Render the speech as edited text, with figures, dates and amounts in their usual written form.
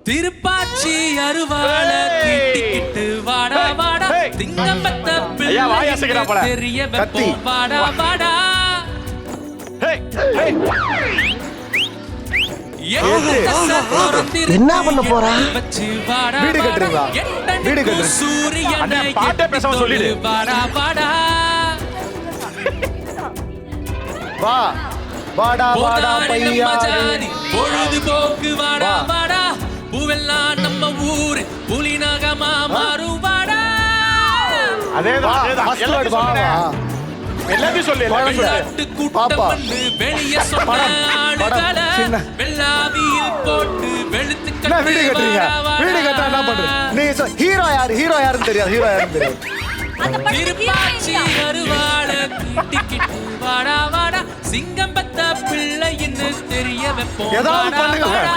திருப்பாச்சி அருவாள கிட்டிக்கிட்டு வாடா வாடா திங்கம்பத்த பிள்ளை தெரிய வெப்போம் வாடா வாடா. என்ன பண்ண போறா? வீடு கட்டுறீங்களா? வீடு கட்டுறீங்க. சூரியனை பேசாம சொல்லிடு வாடா வாடா. வா வாடா வாடா பையா பொழுதுபோக்கு வாடா வாடா. பூவெல்லாம் நம்ம ஊரு புலிநாகமா மாறும் வாடா. அதேதான் வா வா எல்லாத்தையும் சொல்லு விளையாட்டு கூட்டம் பண்ணு வெளிய சொன்ன ஆளுகள வெள்ளாவியில் போட்டு வெளுத்து என்ன வீடு கட்டுறீங்க? வீடு கட்டா என்ன பண்றீங்க? நீ ஹீரோ யாருன்னு தெரியாது. ஹீரோ யாருன்னு தெரியாது. திருப்பாச்சி அருவாள கிட்டிக்கிட்டு வாடா வாடா சிங்கம்பத்த பிள்ளை தெரிய வைப்போம் ஏதாவது வாடா பண்ணுங்க. வாடா.